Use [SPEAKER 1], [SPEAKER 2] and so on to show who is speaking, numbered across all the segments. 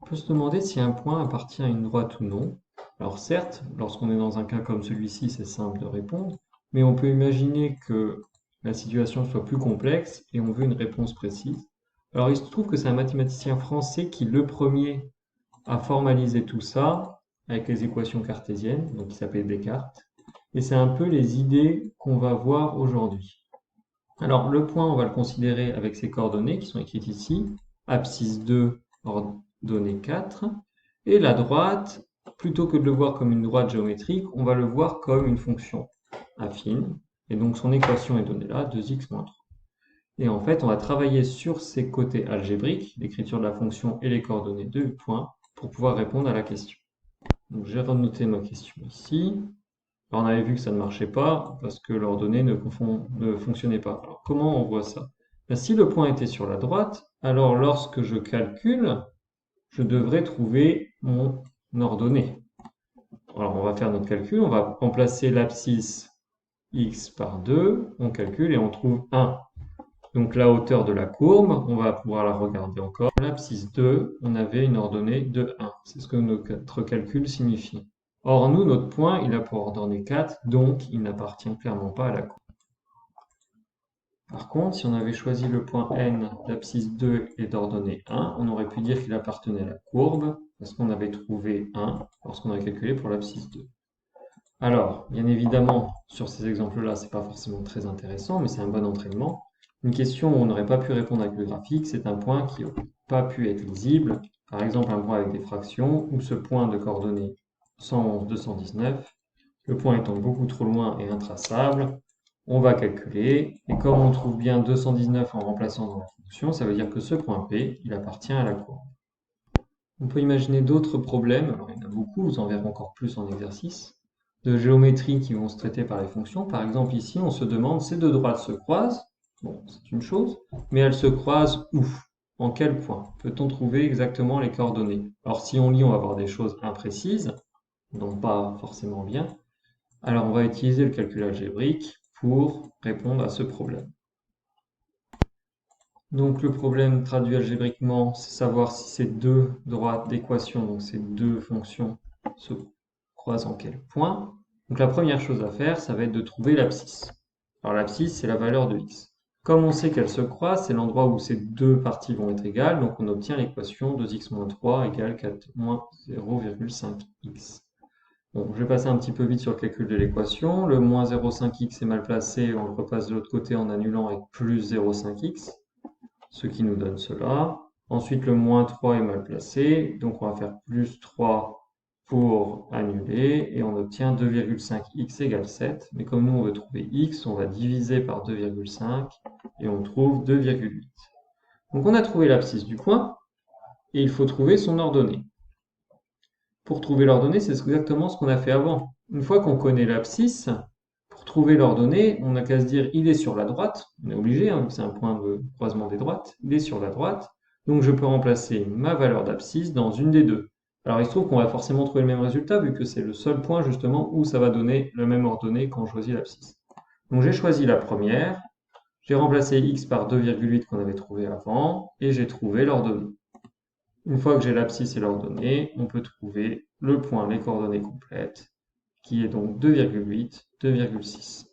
[SPEAKER 1] On peut se demander si un point appartient à une droite ou non. Alors certes, lorsqu'on est dans un cas comme celui-ci, c'est simple de répondre, mais on peut imaginer que la situation soit plus complexe et on veut une réponse précise. Alors il se trouve que c'est un mathématicien français qui, le premier, a formalisé tout ça avec les équations cartésiennes, donc il s'appelle Descartes, et c'est un peu les idées qu'on va voir aujourd'hui. Alors le point, on va le considérer avec ses coordonnées qui sont écrites ici, abscisse 2, ordonnée 4, et la droite, plutôt que de le voir comme une droite géométrique, on va le voir comme une fonction affine, et donc son équation est donnée là, 2x moins 3. Et en fait, on va travailler sur ces côtés algébriques, l'écriture de la fonction et les coordonnées de point, pour pouvoir répondre à la question. Donc j'ai renoté ma question ici. Alors, on avait vu que ça ne marchait pas parce que l'ordonnée ne fonctionnait pas. Alors, comment on voit ça? Ben, si le point était sur la droite, alors lorsque je calcule, je devrais trouver mon ordonnée. Alors, on va faire notre calcul, on va remplacer l'abscisse x par 2, on calcule et on trouve 1. Donc la hauteur de la courbe, on va pouvoir la regarder encore. L'abscisse 2, on avait une ordonnée de 1. C'est ce que notre calcul signifie. Or, nous, notre point, il a pour ordonnée 4, donc il n'appartient clairement pas à la courbe. Par contre, si on avait choisi le point n d'abscisse 2 et d'ordonnée 1, on aurait pu dire qu'il appartenait à la courbe, parce qu'on avait trouvé 1 lorsqu'on a calculé pour l'abscisse 2. Alors, bien évidemment, sur ces exemples-là, c'est pas forcément très intéressant, mais c'est un bon entraînement. Une question où on n'aurait pas pu répondre avec le graphique, c'est un point qui n'a pas pu être lisible. Par exemple, un point avec des fractions, ou ce point de coordonnées 111, 219. Le point étant beaucoup trop loin et intraçable, on va calculer. Et comme on trouve bien 219 en remplaçant dans la fonction, ça veut dire que ce point P, il appartient à la courbe. On peut imaginer d'autres problèmes, alors il y en a beaucoup, vous en verrez encore plus en exercice, de géométrie qui vont se traiter par les fonctions. Par exemple, ici, on se demande, ces deux droites se croisent, bon, c'est une chose, mais elles se croisent où? En quel point? Peut-on trouver exactement les coordonnées? Alors, si on lit, on va avoir des choses imprécises, donc pas forcément bien. Alors, on va utiliser le calcul algébrique pour répondre à ce problème. Donc le problème traduit algébriquement, c'est savoir si ces deux droites d'équation, donc ces deux fonctions, se croisent en quel point. Donc la première chose à faire, ça va être de trouver l'abscisse. Alors l'abscisse, c'est la valeur de x. Comme on sait qu'elles se croisent, c'est l'endroit où ces deux parties vont être égales, donc on obtient l'équation 2x moins 3 égale 4 moins 0,5x. Bon, je vais passer un petit peu vite sur le calcul de l'équation. Le moins 0,5x est mal placé, on le repasse de l'autre côté en annulant avec plus 0,5x. Ce qui nous donne cela. Ensuite, le moins 3 est mal placé, donc on va faire plus 3 pour annuler, et on obtient 2,5x égale 7. Mais comme nous, on veut trouver x, on va diviser par 2,5, et on trouve 2,8. Donc on a trouvé l'abscisse du point, et il faut trouver son ordonnée. Pour trouver l'ordonnée, c'est exactement ce qu'on a fait avant. Une fois qu'on connaît l'abscisse, pour trouver l'ordonnée, on n'a qu'à se dire il est sur la droite, on est obligé, hein, c'est un point de croisement des droites, il est sur la droite, donc je peux remplacer ma valeur d'abscisse dans une des deux. Alors il se trouve qu'on va forcément trouver le même résultat vu que c'est le seul point justement où ça va donner la même ordonnée quand on choisit l'abscisse. Donc j'ai choisi la première, j'ai remplacé x par 2,8 qu'on avait trouvé avant, et j'ai trouvé l'ordonnée. Une fois que j'ai l'abscisse et l'ordonnée, on peut trouver le point, les coordonnées complètes, qui est donc 2,8, 2,6.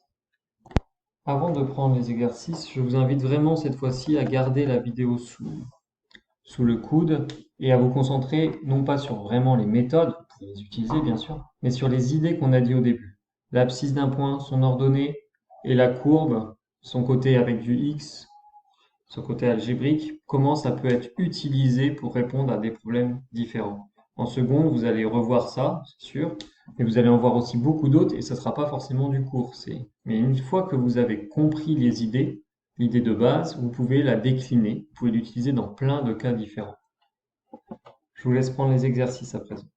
[SPEAKER 1] Avant de prendre les exercices, je vous invite vraiment cette fois-ci à garder la vidéo sous le coude et à vous concentrer non pas sur vraiment les méthodes, vous pouvez les utiliser bien sûr, mais sur les idées qu'on a dit au début. L'abscisse d'un point, son ordonnée, et la courbe, son côté avec du x, son côté algébrique, comment ça peut être utilisé pour répondre à des problèmes différents. En seconde, vous allez revoir ça, c'est sûr, mais vous allez en voir aussi beaucoup d'autres et ça ne sera pas forcément du cours. Mais une fois que vous avez compris les idées, l'idée de base, vous pouvez la décliner, vous pouvez l'utiliser dans plein de cas différents. Je vous laisse prendre les exercices à présent.